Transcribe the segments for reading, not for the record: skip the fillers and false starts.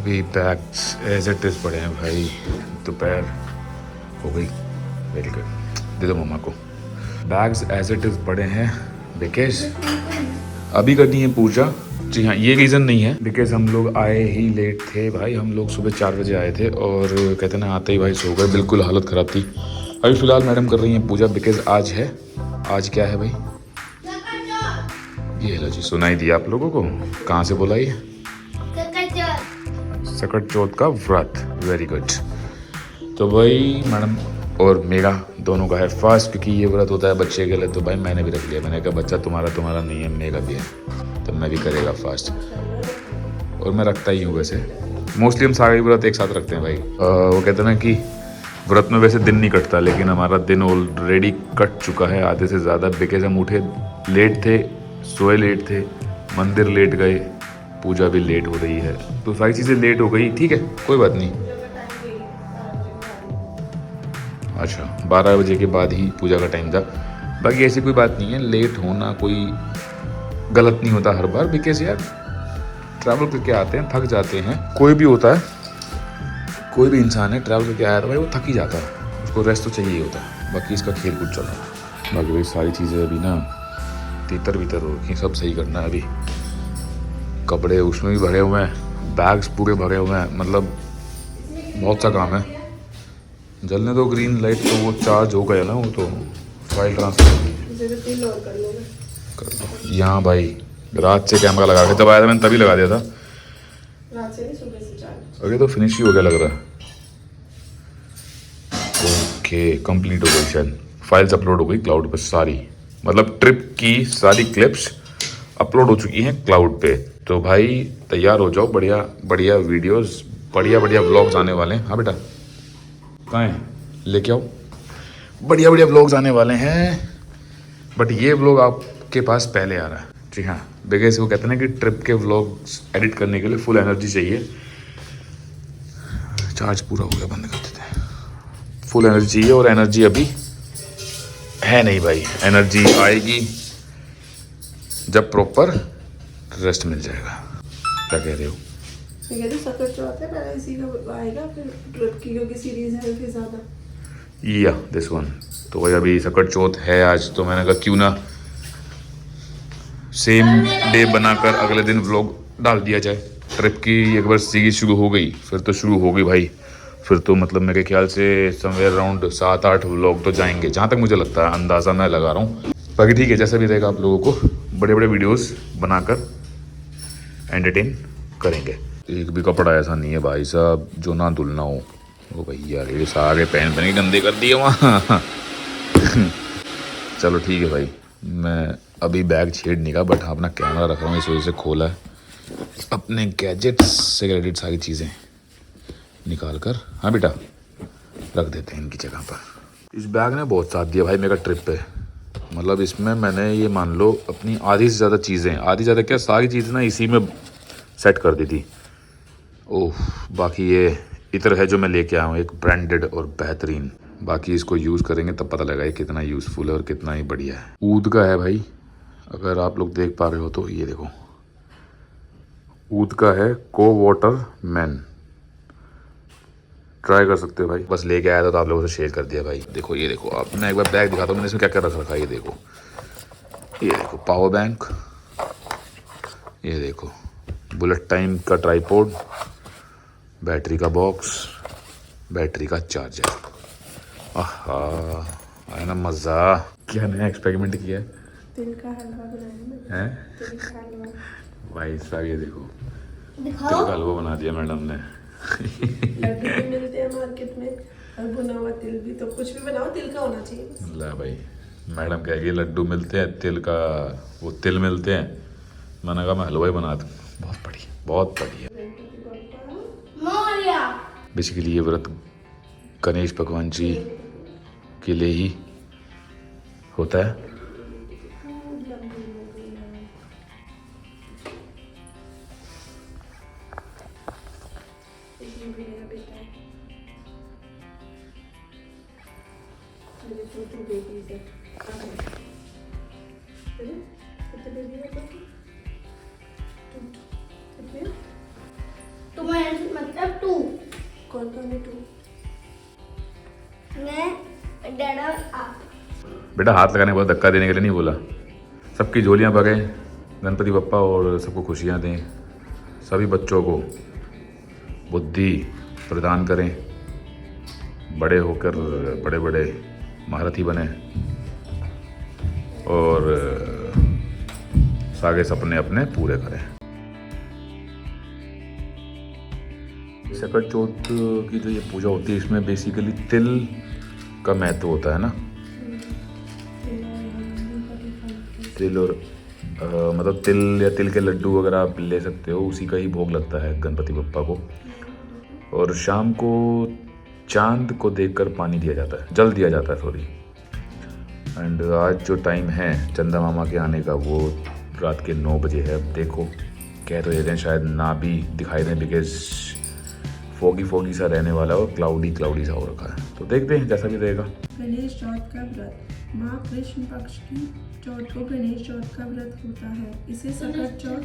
अभी bags as it is पड़े हैं भाई, दोपहर हो गई। वेरी गुड, दे दो मम्मा को। बैग्स एज इट इज़ पड़े हैं बिकॉज अभी करनी है पूजा। जी हाँ, ये रीज़न नहीं है बिकॉज हम लोग आए ही लेट थे भाई। हम लोग सुबह 4 बजे आए थे और कहते ना आते ही भाई सो गए, बिल्कुल हालत ख़राब थी। अभी फ़िलहाल मैडम कर रही हैं पूजा बिकॉज आज है, आज क्या है भाई? ये लो जी, सुनाई दिया आप लोगों को? कहाँ से बोला ये? सकट चौथ का व्रत। Very good. तो भाई मैडम और मेरा दोनों का है फास्ट, क्योंकि ये व्रत होता है बच्चे के लिए। तो भाई मैंने भी रख लिया, मैंने कहा बच्चा तुम्हारा नहीं है, मेरा भी है, तो मैं भी करेगा फास्ट। और मैं रखता ही हूँ वैसे, मोस्टली हम सारे व्रत एक साथ रखते हैं भाई। वो कहते हैं ना कि व्रत में वैसे दिन नहीं कटता, लेकिन हमारा दिन ऑलरेडी कट चुका है आधे से ज़्यादा बिकॉज हम उठे लेट थे, सोए लेट थे, मंदिर लेट गए, पूजा भी लेट हो रही है, तो सारी चीज़ें लेट हो गई। ठीक है, कोई बात नहीं। अच्छा, 12 बजे के बाद ही पूजा का टाइम था। बाकी ऐसी कोई बात नहीं है, लेट होना कोई गलत नहीं होता हर बार, बिकॉज यार ट्रैवल करके आते हैं, थक जाते हैं। कोई भी होता है, कोई भी इंसान है ट्रैवल करके आया तो भाई वो थक ही जाता है, उसको रेस्ट तो चाहिए होता है। बाकी इसका खेल कूद चल रहा है। बाकी भाई सारी चीज़ें अभी ना तीतर भीतर हो रखी, सब सही करना है अभी। कपड़े उसमें भी भरे हुए हैं, बैग्स पूरे भरे हुए हैं, मतलब बहुत सा काम है। जलने दो ग्रीन लाइट, तो वो चार्ज हो गया ना, वो तो फाइल ट्रांसफर कर दो। यहाँ भाई रात से कैमरा लगा के तब आया था, मैंने तभी लगा दिया था। रात से नहीं, सुबह से चार्ज। अरे तो फिनिश ही हो गया लग रहा है। ओके, कंप्लीट हो गई शायद, फाइल्स अपलोड हो गई क्लाउड पर सारी, मतलब ट्रिप की सारी क्लिप्स अपलोड हो चुकी हैं क्लाउड पे। तो भाई तैयार हो जाओ, बढ़िया बढ़िया वीडियोस, बढ़िया बढ़िया व्लॉग्स आने वाले हैं। हाँ बेटा, कहाँ हैं? लेके आओ, बढ़िया बढ़िया व्लॉग्स आने वाले हैं। बट ये व्लॉग आपके पास पहले आ रहा है। जी हाँ, बिकॉज वो कहते हैं ना कि ट्रिप के व्लॉग्स एडिट करने के लिए फुल एनर्जी चाहिए। चार्ज पूरा हो गया, बंद कर देते हैं। फुल एनर्जी चाहिए और एनर्जी अभी है नहीं भाई। एनर्जी आएगी जब प्रॉपर रेस्ट मिल जाएगा। क्या कह रहे हो? मैं कहती सकट जो आता है पहले इसी का आएगा, फिर ट्रिप की क्योंकि सीरीज है फिर ज़्यादा। या दिस वन। तो भाई अभी सकट चौथ है आज, तो मैंने कहा क्यों ना सेम डे बनाकर अगले दिन व्लॉग डाल दिया जाए। ट्रिप की एक बार सीरीज शुरू हो गई फिर तो शुरू हो गई भाई, फिर तो मतलब मेरे ख्याल से समवेयर अराउंड 7-8 व्लॉग तो जाएंगे, जहाँ तक मुझे लगता है, अंदाज़ा मैं लगा रहा हूँ। बाकी ठीक है, जैसा भी रहेगा आप लोगों को बड़े बड़े वीडियोस बनाकर एंटरटेन करेंगे। एक भी कपड़ा ऐसा नहीं है भाई साहब जो ना धुलना हो। ओ भैया ये सारे पहन पहन के गंदे कर दिए वहाँ। चलो ठीक है भाई, मैं अभी बैग छेड़ नहीं का, बट हाँ अपना कैमरा रख रहा हूँ, इस वजह से खोला है। अपने गैजेट्स से रिलेटेड सारी चीज़ें निकाल कर, हाँ बेटा, रख देते हैं इनकी जगह पर। इस बैग ने बहुत साथ दिया भाई मेरा ट्रिप पे। मतलब इसमें मैंने ये मान लो अपनी आधी से ज़्यादा चीज़ें, आधी ज़्यादा क्या सारी चीज़ें ना इसी में सेट कर दी थी। ओह, बाकी ये इत्र है जो मैं लेके आया हूँ, एक ब्रांडेड और बेहतरीन। बाकी इसको यूज़ करेंगे तब पता लगेगा ये कितना यूज़फुल है और कितना ही बढ़िया है। ऊद का है भाई, अगर आप लोग देख पा रहे हो तो ये देखो, ऊद का है, को वाटर मैन, ट्राई कर सकते हो भाई। बस लेके आया था तो आप लोगों से शेयर कर दिया भाई। देखो ये देखो, आप मैं एक बार बैग दिखाता हूँ मैंने इसमें क्या क्या रख रखा है। ये देखो पावर बैंक, ये देखो बुलेट टाइम का ट्राईपोड, बैटरी का बॉक्स, बैटरी का चार्जर। आहा, है ना मज़ा। क्या नया एक्सपेरिमेंट किया है? तिल का हलवा बनाया हैं? तिल का हलवा भाई साहब ये देखो, तिल का हलवा बना दिया मैडम ने। लड्डू भी मिलते हैं मार्केट में और भुना हुआ तिल भी, तो कुछ भी बनाओ तिल का होना चाहिए। ला भाई, मैडम कहेगी लड्डू मिलते हैं, तिल का वो तिल मिलते हैं, मैंने कहा मैं हलवा ही बना दूँ। बहुत बढ़िया, बहुत बढ़िया। बेसिकली ये व्रत गणेश भगवान जी के लिए ही होता है। मतलब 2। कौन कौन है 2? मैं, डैड और आप। बेटा हाथ लगाने के बाद धक्का देने के लिए नहीं बोला। सबकी झोलियाँ भगे, गणपति बप्पा और सबको खुशियाँ दें, सभी बच्चों को बुद्धि प्रदान करें, बड़े होकर बड़े बड़े महारथी बने और सारे सपने अपने पूरे करें। सकट चौथ की जो ये पूजा होती है इसमें बेसिकली तिल का महत्व होता है ना। तिल और मतलब तिल या तिल के लड्डू अगर आप ले सकते हो, उसी का ही भोग लगता है गणपति बप्पा को। और शाम को चांद को देखकर पानी दिया जाता है, जल दिया जाता है सॉरी। एंड आज जो टाइम है चंदा मामा के आने का वो रात के 9 बजे है। अब देखो कह तो रहे हैं शायद ना भी दिखाई दें, बिकॉज फोगी सा रहने वाला है और क्लाउडी सा हो रखा है। तो देखते हैं जैसा भी रहेगा। गणेश चौथ का व्रत। माँ कृष्ण पक्ष की चौथ को गणेश चौथ का व्रत होता है। इसे सकट चौथ,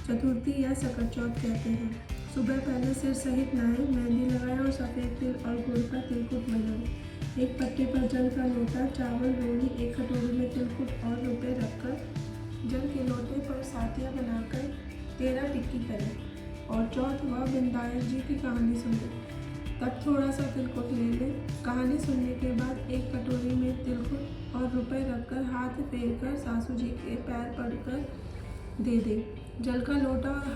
चतुर्थी या सकट चौथ कहते हैं। सुबह पहले सिर सहित नहाए, मेहंदी लगाए और सफ़ेद तिल और गुड़ का तिलकुट बनाए। एक पत्ते पर जल का लोटा, चावल, रोली, एक कटोरी में तिलकुट और रुपए रखकर जल के लोटे पर सातिया बनाकर 13 टिक्की करें और चौथ व विंदायक जी की कहानी सुने। तब थोड़ा सा तिलकुट ले लें। कहानी सुनने के बाद एक कटोरी में तिलकुट और रुपए रखकर हाथ फेर कर सासू जी के पैर पड़कर दे दें। जल का लोटा और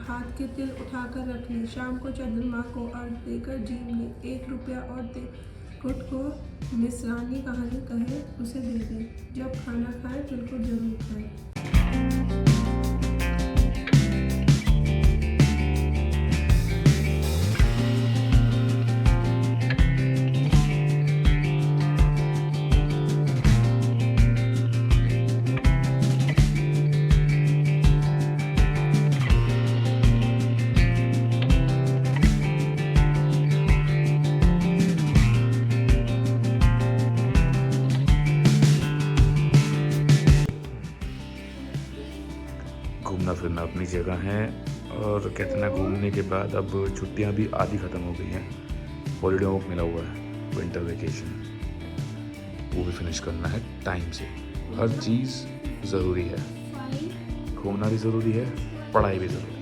हाथ के तिल उठाकर रख लें। शाम को चंद्रमा को अर्घ देकर जीव लें। 1 रुपया और तिलकुट को मिसरानी कहानी कहे उसे दे दें। जब खाना खाए तिलकुट जरूर खाएं। घूमना फिरना अपनी जगह है और कहते ना घूमने के बाद अब छुट्टियां भी आधी ख़त्म हो गई हैं। हॉलीडे होमवर्क मिला हुआ है, विंटर वेकेशन, वो भी फिनिश करना है टाइम से। हर चीज़ ज़रूरी है, घूमना भी ज़रूरी है, पढ़ाई भी ज़रूरी है।